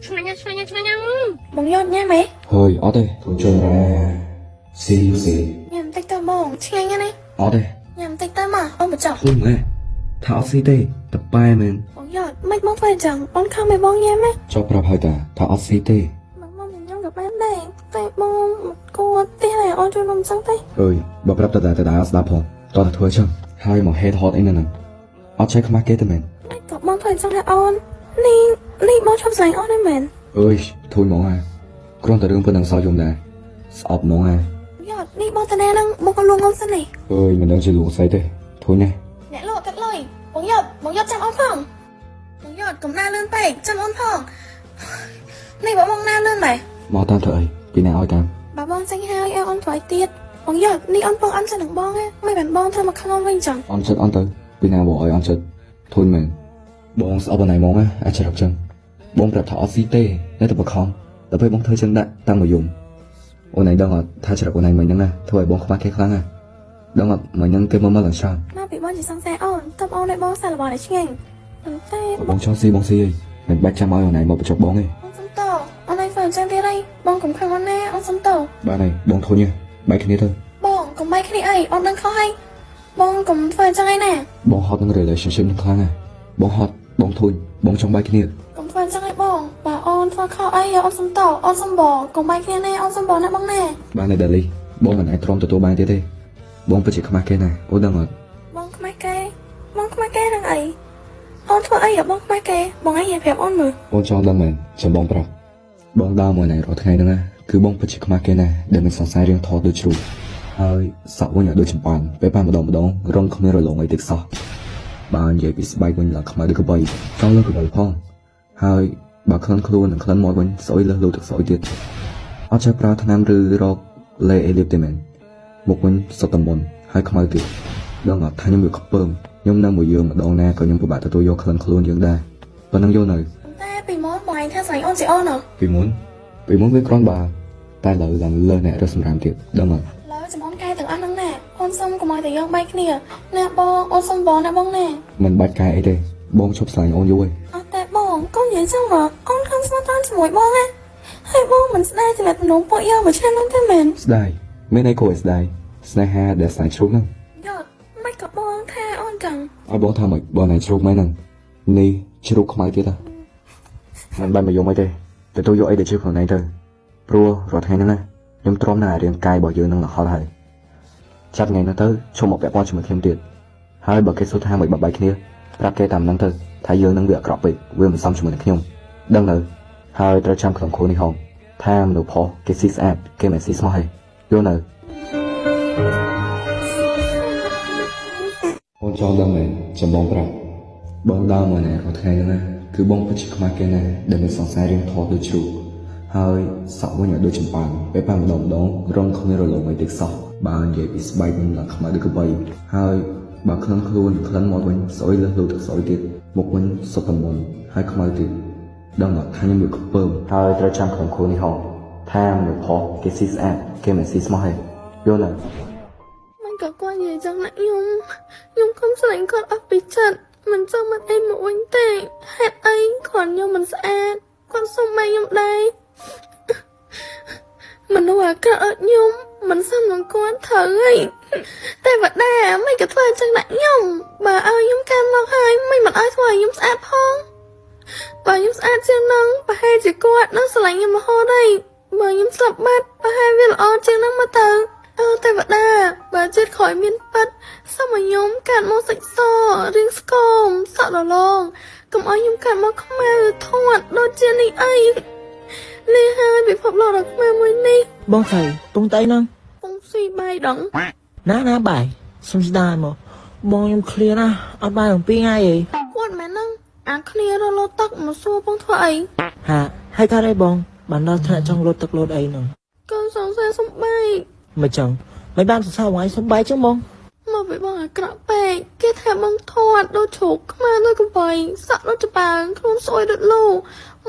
ឆ្ងាញ់បងយកញ៉ាំហ៎ហើយអត់ទេធូរជើងរ៉ាស៊ីញ៉ាំតិចទៅបងឆ្ងាញ់ណាស់អត់ទេញ៉ាំតិចទៅមកអូនបញ្ចុះធូរមែនថាអត់ស៊ីទេតប៉ែមែនបងយកមិនមកធ្វើអញ្ចឹងអូនខំឲ្យបងញ៉ាំណាចុះប្រាប់ហើយតាថាអត់ស៊ីទេបងញ៉ាំក៏បានដែរតែបងគួរទេហើយអូនជួយនំចឹងទេអើយបើប្រាប់តាអត់ស្ដាប់ផងតោះតែធ្វើអញ្ចឹងហើយមកហេតុហត់អីនៅហ្នឹងអត់ចេះខ្មាស់គេទេមែនក៏បងធ្វើអញ្ចឹងដែរអូននេះបងឈប់ស្លាញ់អូនដែរមែនអើយធូរហ្មងហើយគ្រាន់តែរឿងប៉ុណ្្នឹងសោះយំដែរស្អប់ហ្មងហើយយកនេះបងតាណានឹងបងក៏លួងអូនសិននេះអើយមិនដឹងជាលួងស្អីទេធូរណាស់អ្នកលក់កាត់លុយបងយកចាំអូនផងបងយកកុំណាលឿនពេកចាំអូនផងនេះបងណាលឿនដែរមកតាមធ្វើអីពីណាឲ្យតាមបើបងចេញហើយឲ្យអូនថ្លៃទៀតបងយកនេះអូនបងអន់ចិត្តនឹងបងហ៎មិនបានបងធ្វើមកខ្លួនវិញចឹងអន់ចិត្តអន់ទៅពីណាបងឲ្យអន់ចិត្តធូរមែនបងស្អប់ណាស់ហ្មងអាចច្រកចឹងបងប្រាប់ថាអត់ស៊ីទេនៅតែបខំដល់ពេលបងធ្វើចឹងដាក់តាំងមកយំអូនឯងដឹងអត់ថាច្រកអូនឯងមិញហ្នឹងណាធ្វើឲ្យបងខ្វះគេខ្លាំងណាស់ដឹងអត់មិញហ្នឹងគេមកឡើងច្រើនមកពីបងជាសង្សារអូនតបអូនឲ្យបងសាឡបឲ្យឆ្ងាញ់តែបងចង់ស៊ីអីមិនបាច់ចាំឲ្យអូនឯងមកបញ្ចុះបងទេអូនសុំតអូនឯងធ្វើចឹងទៀតអីបងកុំខឹងអូនណាអូនសុំតបានហើយបងធុញបែកគ្នាទៅបងកុំបែកគ្នាអីអូនដឹងខុសហើយបងកុំធ្វើចឹងឯណាបងហត់នឹង relationship នឹងខ្លាំងណាស់បងហត់បងធុញបងចង់បែកគ្នាកុំធ្វើចឹងឯបងបើអូនធ្វើខុសអីអូនសុំតអូនសុំបងកុំបែកគ្នាណាអូនសុំបងណាបងណាបានហើយដាលីបងមិនអាចទ្រាំទទួលបានទៀតទេបងពិតជាខ្មាស់គេណាអូនដឹងអត់បងខ្មាស់គេនឹងអីអូនធ្វើអីបងខ្មាស់គេបងឯងប្រាប់អូនមើលអូនចង់ដឹងមែនចាំបងប្រាប់បងដើរមួយថ្ងៃរាល់ថ្ងៃហ្នឹងណាគឺបងពិតជាខ្មាស់គេណាដែលមានសង្សាររៀងថតដូចជ្រូកហើយសក់វិញឲ្យដូចចំប៉ាន់ពេលប៉ាម្ដងរងគ្មានរលងអីទឹកសោះបាននិយាយពីស្បែកវិញឡើងខ្មៅដូចកបីចង់លើកកបីផងហើយបើក្លិនខ្លួននិងក្លិនមាត់វិញស្អុយលើសលូទឹកស្អុយទៀតអត់ចេះប្រើថ្នាំឬរកលេអេលីបទេមែនមុខវិញសុទ្ធតែមុនហើយខ្មៅទៀតដឹងអត់ថាខ្ញុំវាខ្ពើមខ្ញុំនៅមួយយើងម្ដងណាក៏ខ្ញុំពិបាកទទួលយកក្លិនខ្លួនយើងដែរប៉ុណ្ណឹងយល់នៅតែពីមុនបងឯងថាស្រីអូនជាអូនហ៎ពីមុនវាគ្រាន់បើតែលើឡើងលើអ្នករើសសម្រាប់ទៀតដឹងអត់លើចំអូនកែទាំងអស់ហ្នឹងណាអូនសុំកុំឲ្យតែយើងបែកគ្នាណាបងអូនសុំបងណាបងណាមិនបាច់កែអីទេបងឈប់ស្លាញ់អូនយូរហើយអត់តែបងកុំនិយាយចឹងហ៎អូនខំស្នេហ៍តាមជាមួយបងណាហើយបងមិនស្ដាយចំណេះដំណងពួកយើងមួយឆ្នាំហ្នឹងទេមែនស្ដាយមានអីគួរឲ្យស្ដាយស្នេហាដែលស្ដាយជ្រូកហ្នឹងយកមិនក៏បងថាអូនចឹងឲ្យបងថាមិនបងឯងជ្រូកមែនហ្នឹងនេះជ្រូកខ្មៅទៀតហ៎មិនបានមកយំអីទេទទួលយកអីដែលជឿខ្លួនឯងទៅព្រោះរាល់ថ្ងៃហ្នឹងណាខ្ញុំទ្រាំនឹងអារាងកាយរបស់យើងនឹងរហល់ហើយចាប់ថ្ងៃហ្នឹងទៅឈប់មកពាក់ព័ន្ធជាមួយខ្ញុំទៀតហើយបើគេសួរថាមិនបបាយគ្នាប្រាប់គេតាមហ្នឹងទៅថាយើងនឹងវាអាក្រក់ពេកវាមិនសមជាមួយនឹងខ្ញុំដឹងទៅហើយត្រូវចាំក្នុងខ្លួននេះហងថាមនុស្សផុសគេស៊ីស្អាតគេមិនស៊ីស្មោះទេយល់នៅអូនចង់ដឹងមែនចាំបងប្រាប់បងដើរមកណែរាល់ថ្ងៃហ្នឹងណាគឺបងពិតជាខ្មាស់គេណាដែលមានសង្សាររៀងថតដូចជ្រូកហើយសក់វិញឲ្យដូចចំប៉ាន់ពេលប៉ាម្ដងរងគ្មានរលងអីទឹកសោះបើនិយាយពីស្បែកវិញឡើងខ្មៅដូចកបីហើយបើក្លិនខ្លួនក្លិនមាត់វិញស្អុយលើសលូទឹកស្អុយទៀតមុខវិញសុទ្ធតែមុនហើយខ្មៅទៀតដឹងអត់ថាខ្ញុំវាខ្ពើមហើយត្រូវចាំក្នុងខ្លួននេះហងថាមនុស្សផុសគេស៊ីស្អាតគេមិនស៊ីស្មោះទេយល់ទេមិនក៏គាត់និយាយចឹងណាខ្ញុំខំស្លាញ់គាត់អស់ពីចិត្តមិនចង់មកអីមកវិញទេហេតុអីគាត់ខ្ញុំមិនស្អាតគាត់សុំមកខ្ញុំដែរមនុស្សអាក្រក់អត់ខ្ញុំមិនសមនឹងគាត់ត្រូវហើយតែបដាមិនក៏ធ្វើចឹងដាក់ខ្ញុំបើឲ្យខ្ញុំកាន់មកហើយមិនឲ្យធ្វើឲ្យខ្ញុំស្អាតផងបើខ្ញុំស្អាតជាងនឹងប្រហែលជាគាត់នឹងស្រឡាញ់ខ្ញុំរហូតហើយបើខ្ញុំស្លាប់បាត់ប្រហែលវាល្អជាងនឹងមកទៅតែបដាបើចិត្តក្រោយមានប៉ិតសូមឲ្យខ្ញុំកាត់មកសាច់សរៀងស្គមសក់រលងកុំឲ្យខ្ញុំកាត់មកខ្មៅធាត់ដូចជានេះអីនេះហើយពិភពលោកដ៏ខ្មៅមួយនេះបងស្រីពងតៃហ្នឹងពងស៊ីបាយដងណាបាយសុំស្ដាយមកបងខ្ញុំឃ្លានណាអត់បាយ2ថ្ងៃអីគាត់មែនហ្នឹងអាគ្នារលោទឹកមកសួរពងធ្វើអីហាហើយថាអីបងបានដល់ថ្នាក់ចង់លោតទឹកលោតអីហ្នឹងកូនសង្សារសំបាយមិនចឹងមិនបានសរសើរថ្ងៃសំបាយចឹងបងមកពីបងអាក្រក់ពេកគេថាបងធាត់ដូចជ្រូកខ្មៅដូចកបីសក់ដូចច្បើងខ្លួនស្អុយដូចលូ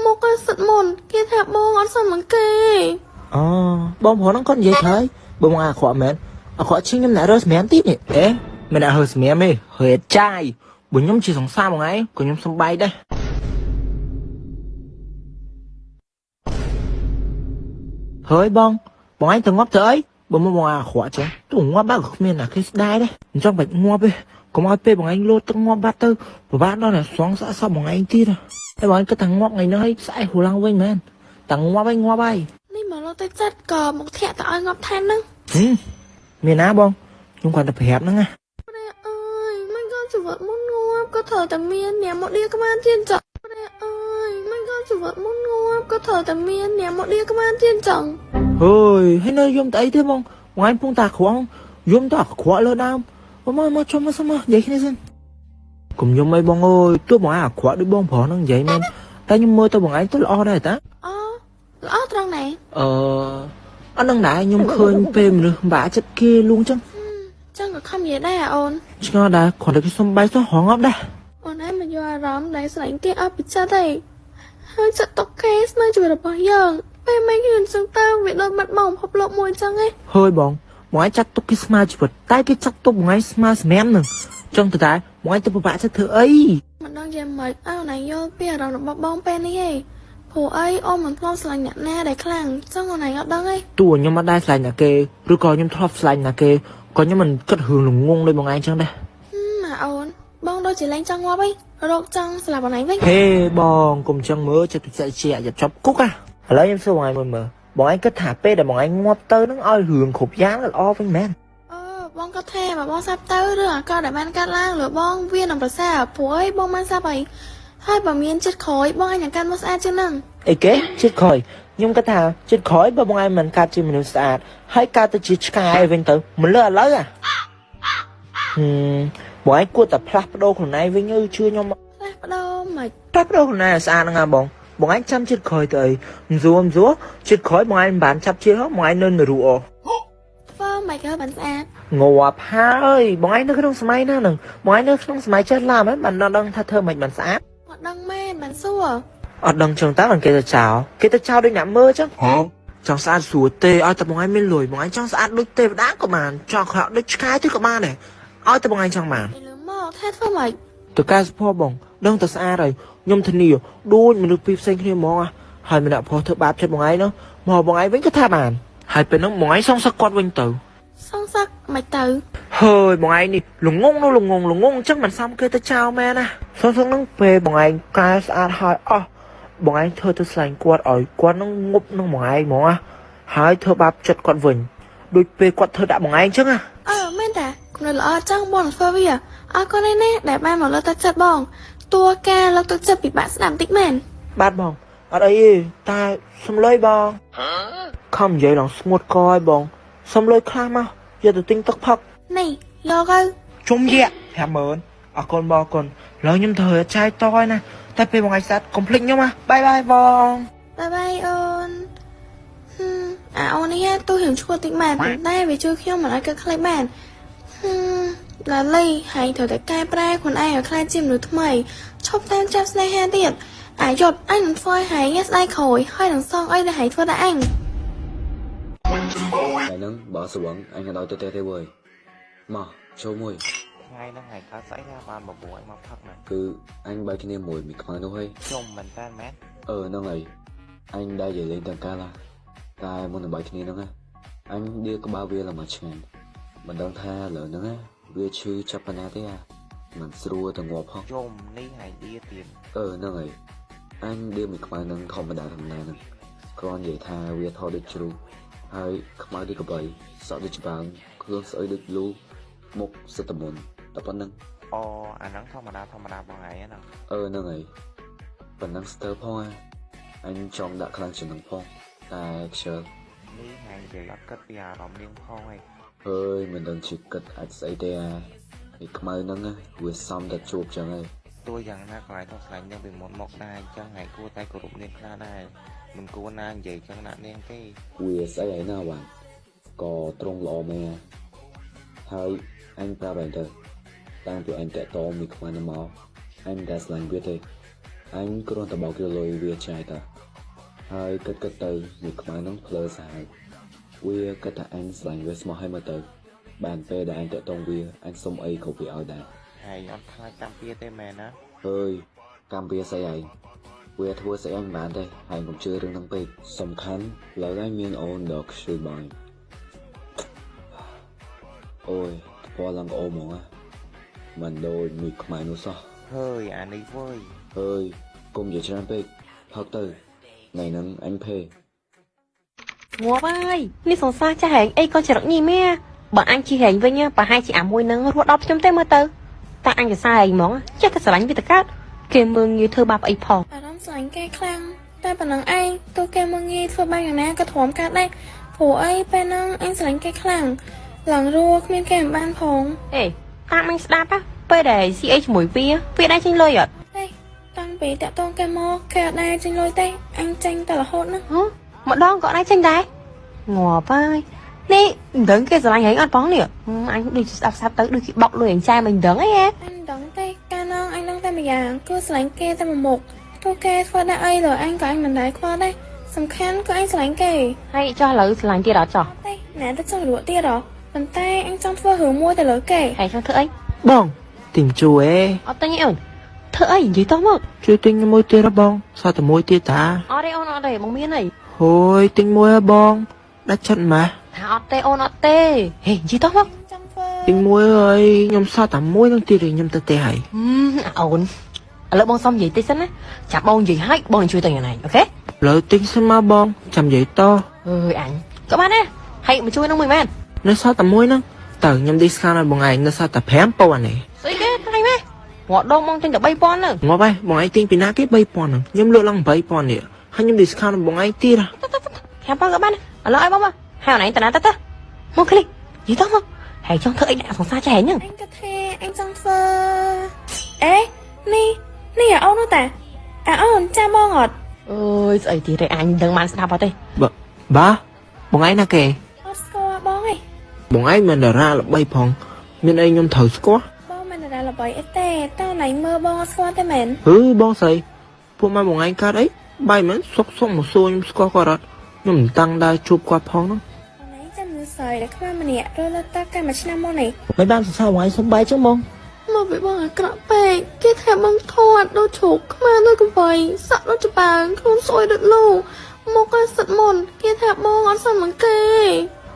មកក៏សិតមុនគេថាបងអត់សមនឹងគេអូបងប្រុសហ្នឹងគាត់និយាយហើយបងអាក្រក់មែនអាក្រក់ជាងខ្ញុំអ្នករើសម្រាមទៀតនេះអេមិនអ្នករើសម្រាមទេហេតុចាយបើខ្ញុំជាសង្សារមួយថ្ងៃក៏ខ្ញុំសំបាយដែរ hơi bong anh từng ngóp tới bông bông à khỏa chứ tụi ngóp bác của mình là cái đai đấy trong bạch ngóp ấy có mọi pe bông anh lô tưng ngóp bát tư và bát đó là xoắn xã sau bông anh tí rồi cái bông anh cái thằng ngóp ngày nó hay sai hồ lăng vinh men thằng ngóp bay នេះមកលោទៅចិត្តក៏មកធាក់ទៅឲ្យងាប់ថែមហ្នឹង miền á bông chúng còn tập hẹp nữa nha ព្រះអើយមិនក៏ជីវិតមុនងាប់ក៏ត្រូវតែមានអ្នកមកដៀក្បានទៀតចុះព្រះអើយមិនក៏ជីវិតមុនងាប់ក៏ត្រូវតែមានអ្នកមកដៀក្បានទៀតចុះ ơi hay nơi dùng tay thế bông anh phun tạc khoáng dùng tạc khoáng lơ đam mà cho mà sao mà vậy cái này cùng dùng mấy bông ơi tôi bỏ à khoáng đi bông phở nó vậy men ta nhưng mơ tôi bằng anh tôi lo đây ta អូល្អត្រង់ណែ anh đang đại nhung khơi phê mình bả chất kia luôn chứ ចឹងក៏ខំនិយាយដែរអូន chứ nó đã còn được cái sông bay số hòn ấp đây អូនឯងមកយកអារម្មណ៍ដែលស្រឡាញ់គេអស់ពីចិត្តឯងហើយចិត្តតកេស្នៅជីវិតរបស់យើងពេលមិនឃើញចឹងទៅវាដូចបាត់បង់ភពលោកមួយចឹងឯង hơi bông anh chặt tôi cái smart chụp tay cái chặt tôi anh smart mém nữa trong thực tại anh tôi bả chất thử ấy មិនដឹងយ៉ាងម៉េចឲ្យអូនឯងយល់ពីអារម្មណ៍របស់បងពេលនេះឯងព្រោះអីអូនមិនធ្លាប់ស្រឡាញ់អ្នកណាដែលខ្លាំងចឹងអូនឯងអត់ដឹងឯង tôi nhưng mà đai slide nhà kê rồi còn nhưng thọp slide nhà kê còn nhưng mình cất hưởng lùng ngung đây bằng anh chẳng đây ម៉ាអូនបងដូចជាលេងចង់ងាប់ឯងរកចង់ស្លាប់អូនឯងវិញ hey bong cùng chân mơ cho tôi chạy chạy và chọc cúc à lấy em số ngoài mờ bọn anh cất thả pê để bọn anh ngọt tơ nó oi hưởng khục giá là o với men បងក៏ថាបើបងសាប់ទៅឬអាកោដែលបានកាត់ឡើងលើបងវានឹងប្រសើរព្រោះអីបងបានសាប់អីហើយបើមានចិត្តក្រោយបងឯងនឹងកាន់មកស្អាតជាងហ្នឹង ấy kế chết khỏi nhưng cái thà chết khỏi bởi bọn anh mình cắt chỉ mình sạch hay cắt tới chết sky bên tự mình lỡ lấy à bọn anh cua tập plap đô của này với như chưa nhau ផ្លាស់ប្ដូរមិន plap đô của này là sao nè bọn anh chăm chết khỏi tới rúa chết khỏi bọn anh bán chắp chết hết bọn anh nên rùa ធ្វើមិនក៏បានស្អាត ngộp ha ơi bọn anh nó không smile nữa nè bọn anh nó không smile chết làm ấy bạn nó đang tha thơ mình bạn xã អត់ដឹងមែនបានសួរ ở đằng trường tác bằng cái tao chào đây nhắm mơ chứ trong xã sủa tê ai tập bọn anh mới lùi bọn anh trong xã đôi tê đá của bạn cho họ đôi cái thứ của bạn này ai tập bọn anh trong màn ពីលើមកថាធ្វើមិន từ cái support bồng đằng từ xa rồi nhom thân nhiều đuôi mình được phim xanh kia mò hai mình đã phô thợ bạp cho bọn anh nó mò bọn anh vẫn có tha bàn hai bên nó bọn anh xong sắc quạt quanh tử សងសឹកមិនទៅ hơi bọn anh đi lùng ngông chắc mình xong kia tao chào mẹ nè xong nó về bọn anh cái xã hai bọn anh thơ tôi sành quạt ở quạt nó ngúp nó bọn anh mò hai thơ bạp chật quạt vừng đôi về quạt thơ đã bọn anh chứ à មែនតាខ្ញុំល្អចឹងបងធ្វើវាអរគុណឯណាដែលបានមកលើកទឹកចិត្តបងតួការលើកទឹកចិត្តពិបាកស្ដាប់បន្តិចមែន bát bong ở đây ta xâm lưới bong không vậy lòng một coi bong xâm lưới kham mà giờ tôi tinh tắc phật នេះយកទៅ chung dẹ hàm mớn ở con bò con lớn nhưng thời trai toi nè ta về một ngày sát complete nhau mà bye bye bong បាយបាយអូនអូននេះទូហៀងឈួតតិចមែនប៉ុន្តែវាជួយខ្ញុំមិនឲ្យកើតខ្លាចបានឡាលីហើយត្រូវតែកែប្រែខ្លួនឯងឲ្យខ្លាចជាមនុស្សថ្មីឈប់តាមចាប់ស្នេហាទៀតអាយុទ្ធអញនឹងធ្វើឲ្យហើយស្ដាយក្រោយហើយនឹងសងអីដែលហើយធ្វើដល់អញ Đại nâng bỏ sự bẩn anh ở đâu tê tê bơi mà châu mùi ngay nó ngày có xảy ra ba một buổi anh mọc thật này cứ anh bay cái niêm mùi mịt khoan đâu hay chung mình tên mát nâng này anh đã về lên tầng ca là tai muốn bay cái niêm nâng á anh đi có bao bia là mà chèn mình đang tha lỡ nâng á bia chư chắp pana thế à mình srua tầng ngọt không chung ní hay đi tiền nâng này anh đi mịt khoan nâng không mà đã thằng này nâng con vậy tha bia thôi được chưa hai không ai đi cái bầy sợ đi chụp bạn hướng sợ được lưu một sự tầm muốn tập bản năng ô anh nắng thông mà đá bằng ngày á nè nâng này bản năng stir phong anh trong đã khăn chuyển năng phong ta chờ ní hay về gặp cất bia lòng liên phong này ơi mình đang chỉ cất ạch giấy đe thì không ai nâng vừa xong đã chụp chẳng này tôi rằng nó lại thật là nhân bình một đai cho ngày cua tay của rụng liên kha này mình cua na vậy cho nạn đen cái vừa sẽ ấy nào bạn có trong lò mè hai anh ta bạn đời đang tụi anh chạy to mình không ăn máu anh đã slang biết đi anh có đón tập bảo kêu lôi về trai ta hai cất từ mình không ăn nóng phơi xài we cất ta anh slang với small hay mà từ bàn phê đã anh chạy tông we anh xong ấy không bị ở đây hay anh thay trăm kia tên mẹ nó ơi cam bia say ấy វាធ្វើស្អីអញមិនបានទេហើយកុំជឿរឿងហ្នឹងពេកសំខាន់ឡើយអញមានអូនដល់ខ្ជិលបងអូយពណ៌ឡើងអូហ្មងមិនដូចមីខ្មែរនោះសោះ hơi à này vui អើយកុំនិយាយច្រើនពេកផឹកទៅថ្ងៃហ្នឹងអញភេ ងាប់ហើយនេះសង្សារចាស់ហែងអីក៏ច្រឹកញីមែបើអញជីហែងវិញប្រហែលជាអាមួយនឹងរស់ដល់ខ្ញុំទេមើលទៅតែអញសរសើរហែងហ្មងចេះតែស្រឡាញ់វាទៅកើតគេមើងងាយធ្វើបាបអីផង អារម្មណ៍ស្រឡាញ់គេខ្លាំងតែប៉ុណ្ណឹងឯងទោះគេមកងាយធ្វើបាបយ៉ាងណាក៏ទ្រាំកាត់ដែរព្រោះអីពេលហ្នឹងអញស្រឡាញ់គេខ្លាំងឡើងរੂគ្មានគេមិនបានផង អេតាមអញស្ដាប់ពេលដែល CA ជាមួយវាដែរចេញលុយអត់ ទេតាំងពីតាក់តងគេមកគេអត់ដែរចេញលុយទេអញចេញតែរហូតហ្នឹង ម្ដងក៏ដែរចេញដែរងាប់ហើយនេះមិនដឹងគេស្រឡាញ់ហែងអត់ផងនេះអញដូចស្ដាប់ស្ដាប់ទៅដូចគេបោកលុយអញចាយមិនដឹងអីហ៎ អញមិនដឹងទេកាលហ្នឹងអញដឹងតែម្យ៉ាងគឺស្រឡាញ់គេតែមួយមុខទោះគេធ្វើដាក់អីលើអញក៏អញមិនដែរខ្វល់ដែរសំខាន់គឺអញស្រឡាញ់គេ ហើយចោះឥឡូវស្រឡាញ់ទៀតអត់ចោះ ទេណែទៅចង់រੂទៀតហ៎ប៉ុន្តែអញចង់ធ្វើរឿងមួយទៅលើគេ ហើយចង់ធ្វើអី បងទិញជួអេ អត់ទិញអីអូនធ្វើអីនិយាយតោះមក ជួយទិញមួយទៀតហ៎បងសោះតែមួយទៀតតា អត់ទេអូនអត់ទេបងមានអី ហូយទិញមួយហ៎បងដាច់ចិត្តម៉េះ ថាអត់ទេអូនអត់ទេហេនិយាយតោះមក ចង់ធ្វើ ទិញមួយហើយខ្ញុំសោះតែមួយនឹងទៀតខ្ញុំទៅទេហើយ អូនឥឡូវបងសុំនិយាយតិចសិនណាចាំបងនិយាយឲ្យបងជួយទៅយ៉ាងណាអូខេ លើទិញសិនមកបងចាំនិយាយត អើយអញក៏បានដែរហើយមកជួយនឹងមួយមែន នៅសោះតែមួយហ្នឹងតើខ្ញុំ discount ឲ្យបងឯងនៅសោះតែ5000នេះ ស្អីគេថ្លៃម៉េះងត់ដងបងទិញតែ3000ទៅ ងាប់ហើយបងឯងទិញពីណាគេ3000ហ្នឹងខ្ញុំលក់ឡើង8000នេះហើយខ្ញុំ discount ឲ្យបងឯងទៀត 5000ក៏បានឥឡូវឲ្យបងមកហើយអូនឯងតាណាទៅមកគ្លីនិយាយតោះមកហើយចង់ធ្វើអីដាក់សង្សារចាស់ហែងហ្នឹង អញក៏ថាអញចង់ធ្វើអេនេះអាអូននោះតាអាអូនចាំបងអត់ អើយស្អីទៀតឯងអញមិនដឹងបានស្ដាប់អត់ទេ បាទបងឯងណាគេ អត់ស្គាល់បងឯង បងឯងមិនតារាល្បីផងមានអីខ្ញុំត្រូវស្គាល់ បងមិនដែលល្បីអីទេតើណៃមើលបងអត់ស្គាល់ទេមែន បងស្អីពួកម៉ែបងឯងកើតអីបាយមិនសុកមកសួរខ្ញុំស្គាល់គាត់អត់ខ្ញុំមិនតាំងដែរជួបគាត់ផងហ្នឹង អូនឯងចាំមើលស្អីដែលខ្វាម្នាក់រលត់តាកាលមួយឆ្នាំមកនេះ មិនបានសរសើរបងឯងសុំបាយចឹងបង មកពីបងអាក្រក់ពេកគេថាបងធាត់ដូចជ្រូកខ្មែរដូចកំបីសក់ដូចច្បាងខ្លួនស្អុយដូចលូមកក៏សិតមុនគេថាបងអត់សមនឹងគេ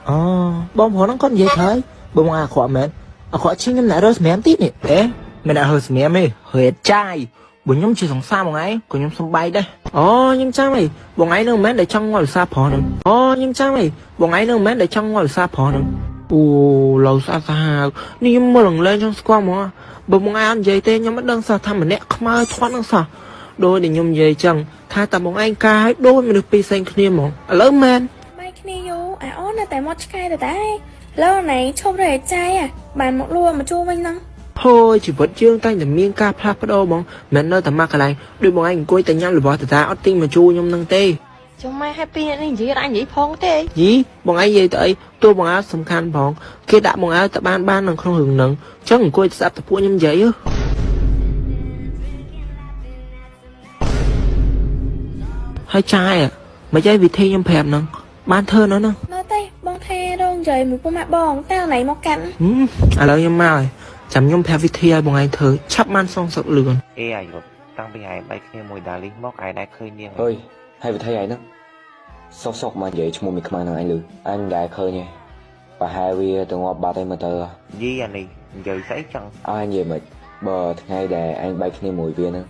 អូបងប្រុសហ្នឹងគាត់និយាយហើយបងអាក្រក់មែនអាក្រក់ជាងខ្ញុំអ្នករើសម្រាមទៀតនេះអេមិនអ្នករើសម្រាមទេហេតុចាយបើខ្ញុំជាសង្សារបងឯងក៏ខ្ញុំសុំបាយដែរអូខ្ញុំចាំអីបងឯងនឹងមិនមែនដែលចង់ងល់ភាសាប្រុសហ្នឹងអូខ្ញុំចាំអីបងឯងនឹងមិនមែនដែលចង់ងល់ភាសាប្រុសហ្នឹងអូឡូវស្អាតសាហាវនេះខ្ញុំមើលឡើងចង់ស្គាល់ហ្មងបើបងឯងអត់និយាយទេខ្ញុំមិនដឹងសោះថាម្នាក់ខ្មៅឆ្វាត់ហ្នឹងសោះដោយដែលខ្ញុំនិយាយចឹងថាតែបងឯងកាយដូចមនុស្សពីរផ្សេងគ្នាហ្មងឥឡូវមែន បាយគ្នាយូរអាអូននៅតែមកឆ្កែទៅដែរលើណៃឈប់រែកចាយបានមកលួមកជួវិញហ្នឹង ហូយជីវិតយើងតែងតែមានការផ្លាស់ប្ដូរហ្មងមិននៅតែមកកន្លែងដូចបងឯងអង្គុយតែញ៉ាំរបស់តាតាអត់ទិញមកជួខ្ញុំនឹងទេ ចុះម៉ែ happy នេះនិយាយអញនិយាយផងទេ យីបងឯងនិយាយទៅអីទោះបងឯងសំខាន់ផងគេដាក់បងឯងទៅបាននៅក្នុងរឿងហ្នឹងចឹងអង្គុយស្ដាប់តែពួកខ្ញុំនិយាយហើយចាយមិនយាយវិធីខ្ញុំប្រាប់ហ្នឹងបានធ្វើនៅហ្នឹង នៅទេបងថារងនិយាយមួយពុកម៉ាក់បងតើណៃមកកាន់ ឥឡូវខ្ញុំមកហើយចាំខ្ញុំប្រាប់វិធីឲ្យបងឯងធ្វើឆាប់បានសងសឹកលឿន ê ai rồi tăng bị ai bay kia mùi đà lý móc ai đã khơi niềng អើយហើយវិធីឯហ្នឹងសុកមកនិយាយឈ្មោះមីខ្មែរហ្នឹងឯងលឺអញដែរឃើញទេប្រហែលវាទៅងាប់បាត់ឯមើលទៅ gì à này giờ sấy chẳng ឲ្យអញនិយាយមិនបើថ្ងៃដែលអញបែកគ្នាមួយវាហ្នឹង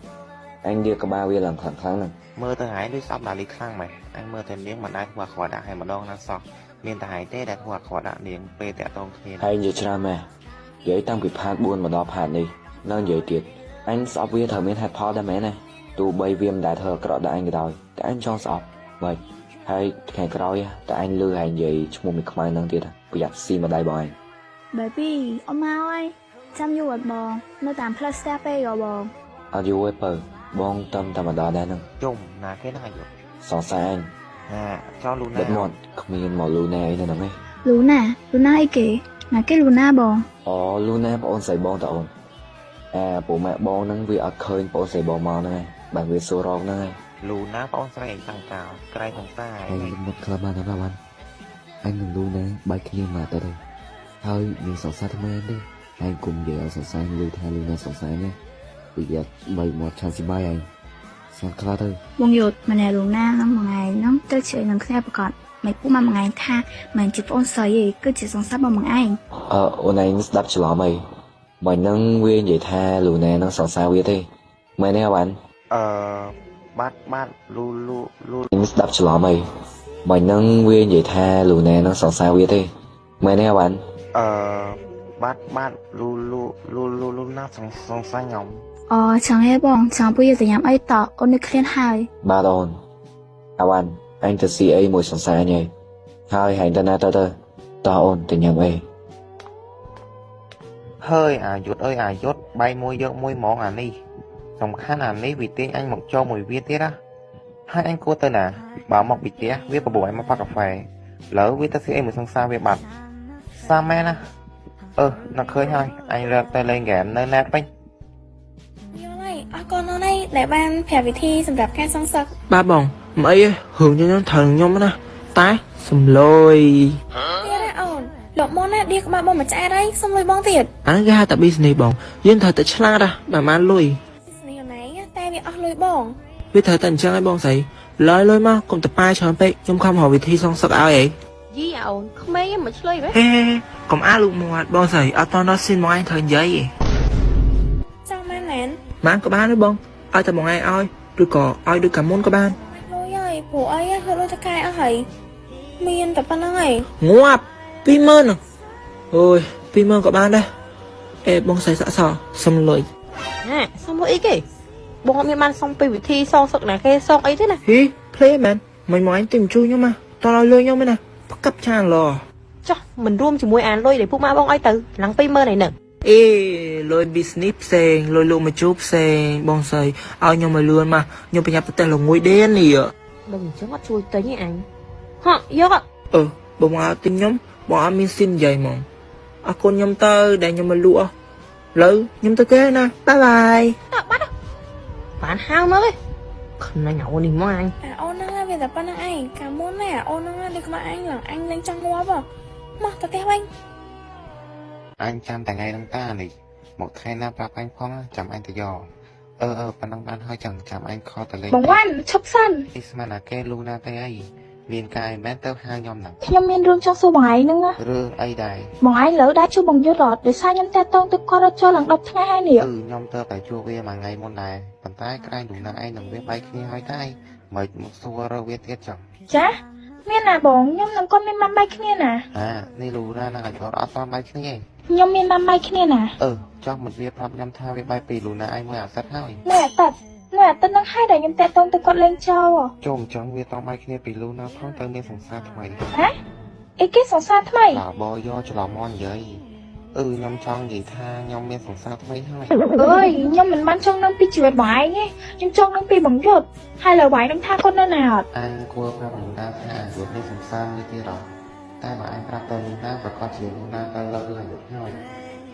អញនិយាយក្បាលវាឡើងខ្លាំងហ្នឹង mơ tới hải đôi sắp đà lý khang mày anh mơ thêm miếng mà ai qua khỏi đã hay mà đong đang sọc miền tại hải tê đã qua khỏi đã niềng pe tẹt tông kia ហើយនិយាយច្រើនម៉ែនិយាយតាំងពីផាត4មកដល់ផាតនេះនៅនិយាយទៀតអញស្អប់វាត្រូវមានហេតុផលដែរមែនទេទោះបីវាមិនដែលធ្វើអាក្រក់ដល់អញក៏ដោយតែអញចង់ស្អប់បាច់ហើយថ្ងៃក្រោយតែអញលឺហើយនិយាយឈ្មោះមីខ្មែរហ្នឹងទៀតប្រយ័ត្នស៊ីមកដៃបងឯង Baby អ៊ំមកអើយចាំយូរអត់បងនៅតាមផ្លូវស្ទះពេកហ៎បង អត់យូរទេបើបងតំតែម្ដងដែរហ្នឹង chung là cái này rồi សងសាអញ à cho luôn បិទ này មាត់គ្មានមកលូណាអីនៅហ្នឹងទេ លូណាអីគេណាគេលូណាបង អូលូណាបងអូនស្រីបងតើអូនពូម៉ែបងហ្នឹងវាអត់ឃើញបងស្រីបងមកហ្នឹងឯងបានវាសួររកហ្នឹងឯង lù ná bóng sấy tăng cao cái thằng ta ហើយមុតខ្លះបានណាបានអញនឹងលូណាបែកគ្នាមកទៅទេហើយមានសងសាថ្មីទេឯងគុំនិយាយឲ្យសងសាលឺថាលូណាសងសាណាប្រយ័ត្នបីមាត់ឆាស៊ីបាយឯង ស្ងាត់ខ្លះទៅ បងយុទ្ធម្នាក់លោកណាហ្នឹងមួយថ្ងៃហ្នឹងទៅជឿនឹងគ្នាប្រកាសមិនពុកមកមួយថ្ងៃថាមិនជាប្អូនស្រីទេគឺជាសង្សាររបស់បងឯង អូនឯងស្ដាប់ច្រឡំអីមិននឹងវានិយាយថាលូណានឹងសរសើរវាទេមែនទេអាវ៉ាន់ បាទលូ នេះស្ដាប់ច្រឡំអីមិននឹងវានិយាយថាលូណានឹងសរសើរវាទេមែនទេអាវ៉ាន់ បាទលូណាសង្សារខ្ញុំ អូចង់ហេបងចង់ពុយទៅញ៉ាំអីតអូននឹកឃ្លានហើយ បាទអូនអាវ៉ាន់អញទៅស៊ីអីមួយសរសើរញ៉ៃហើយហែងទៅណាទៅតោះអូនទៅញ៉ាំអី ហើយអាយុទ្ធអើយអាយុទ្ធបាយមួយយកមួយហ្មងអានេះសំខាន់អានេះវាទាញអញមកចូលមួយវាទៀតណាហើយអញគួរទៅណាបើមកពីផ្ទះវាបបួលអញមកផឹកកាហ្វេលើវាទៅស៊ីអីមួយសង្សារវាបាត់សាមែនណានឹកឃើញហើយអញរកទៅលេងហ្គេមនៅណែតពេញ យល់ហើយអរគុណអូនឯងដែលបានប្រាប់វិធីសម្រាប់ការសងសឹក បាទបងមិនអីទេរឿងខ្ញុំត្រូវខ្ញុំណាតែសំលុយ ទៀតណាអូនលោកមុនណាឌីក្បាលបងមកឆ្អែតអីសុំលុយបងទៀត អាហ្នឹងគេហៅថា business បងយើងត្រូវតែឆ្លាតណាបើបានលុយ នេះអូនឯងតែវាអស់លុយបង វាត្រូវតែអញ្ចឹងឲ្យបងស្រីឡើយលុយមកកុំតប៉ាច្រើនពេកខ្ញុំខំរកវិធីសងសឹកឲ្យអី យីអូនក្មេងមិនឆ្លើយវិញ ហេកុំអាលូកមាត់បងស្រីអត់តដល់ស៊ីនមកឯងត្រូវនិយាយ ចាំមែនមែន បានក៏បានដែរបងឲ្យតែបងឯងឲ្យឬក៏ឲ្យដូចកាមុនក៏បាន លុយហើយព្រោះអីហឺលុយតកែអស់ហើយមានតែប៉ុណ្្នឹងឯង ងាប់20000អូយ20000ក៏បានដែរអេបងស្រីសាក់សសុំលុយ ណាសុំលុយអីគេបងអត់មានបានសុំពីវិធីសងសឹកណាគេសងអីទេណា ហី play man មិនមកឯងទិញជួយខ្ញុំមកតឲ្យលុយខ្ញុំឯណាផ្កាប់ឆានឡ ចុះមិនរួមជាមួយអានលុយដែលពុកម៉ែបងឲ្យទៅឡើង20000ឯហ្នឹង អេលុយ business ផ្សេងលុយលក់មកជួបផ្សេងបងស្រីឲ្យខ្ញុំឲ្យលឿនមកខ្ញុំប្រញាប់ទៅផ្ទះល្ងួយដេននេះ បើអញ្ចឹងអត់ជួយទិញទេអញហ៎យកអត់ បងមកទិញខ្ញុំបងអត់មានស៊ីននិយាយហ្មងអរគុណខ្ញុំទៅដែលខ្ញុំមកលក់ឥឡូវខ្ញុំទៅគេណាបាយបាយ បានហៅមកទេខ្នាញ់អូននេះមកអញ អាអូនហ្នឹងវាតែប៉ុណ្្នឹងឯងកាលមុនណាអូនហ្នឹងដូចក្បាលអញឡើងអញលេងចង់ងាប់ហ៎មកទៅផ្ទះវិញ អញចាំតែថ្ងៃហ្នឹងតានេះមកថ្ងៃណាប្រាប់អញផងចាំអញទៅយកប៉ុណ្ណឹងបានហើយចាំអញខលទៅលេង បងវ៉ាន់ឈប់សិន នេះស្មានតែគេលូណាទៅអីមានកាយមែនទៅហៅខ្ញុំហ្នឹង ខ្ញុំមានរឿងចង់សួរបងឯងហ្នឹងណា រឿងអីដែរ បងឯងលើដែរជួបបងយុទ្ធអត់ដោយសារខ្ញុំតាក់តងទៅគាត់រត់ចូលឡើង10ថ្ងៃហើយនេះ ខ្ញុំទៅតែជួបវាមួយថ្ងៃមុនដែរប៉ុន្តែក្រែងលូណាឯងនឹងវាបែកគ្នាហើយតែមិនមកសួររកវាទៀតចឹង ចាមានណាបងខ្ញុំនឹងគាត់មានបានបែកគ្នាណា នេះលូណានឹងឲ្យគាត់អត់តបែកគ្នាទេ ខ្ញុំមានបានបែកគ្នាណា ចង់មិនវាប្រាប់ខ្ញុំថាវាបែកពីលូណាឯងមួយអាសិតហើយ នៅអាទិត្យនឹងហើយដែលខ្ញុំតាក់តងទៅគាត់លេងចោល ចុំចង់វាតបែកគ្នាពីលូណាផងទៅមានសង្សារថ្មី អីគេសង្សារថ្មី ដល់បយកច្រឡំមកនិយាយខ្ញុំចង់និយាយថាខ្ញុំមានសង្សារថ្មីហើយ អើយខ្ញុំមិនបានចង់នឹងពីជីវិតបងឯងទេខ្ញុំចង់នឹងពីបងយុទ្ធហើយលើបងឯងនឹងថាគាត់នៅណាអត់ អញគួរប្រាប់លូណាថាអាយុនេះសង្សារមួយទៀតអត់តែបើអញប្រាប់ទៅលូណាប្រកាសជាលូណាទៅលើអាយុ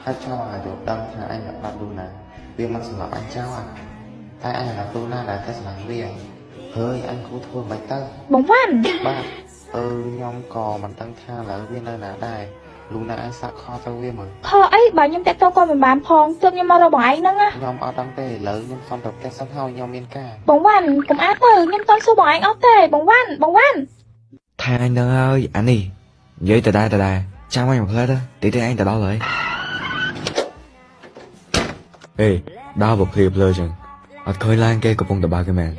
ហើយចង់អាយុដឹងថាអញប្រាប់លូណាវាមិនសម្រាប់អញចោលតែអញប្រាប់លូណាដែលតែស្លាញ់វាហើយអញគួរធ្វើមិនទៅ បងវ៉ាន់ បាទខ្ញុំក៏មិនដឹងថាឥឡូវវានៅណាដែរលូណាអញសាក់ខទៅវាមើល ខអីបើខ្ញុំតាក់តងគាត់មិនបានផងទើបខ្ញុំមករកបងឯងហ្នឹងណា ខ្ញុំអត់ដឹងទេឥឡូវខ្ញុំសុំទៅផ្ទះសិនហើយខ្ញុំមានការ បងវ៉ាន់កុំអាតទៅខ្ញុំតន់សួរបងឯងអត់ទេបងវ៉ាន់ ថាអញដឹងហើយអានេះនិយាយតដែរចាំអញមកផ្លែទៅទីអញទៅដល់ហើយអេដល់បើព្រាភ្លើចឹងអត់ឃើញឡើងគេកំពុងតបើគេមែន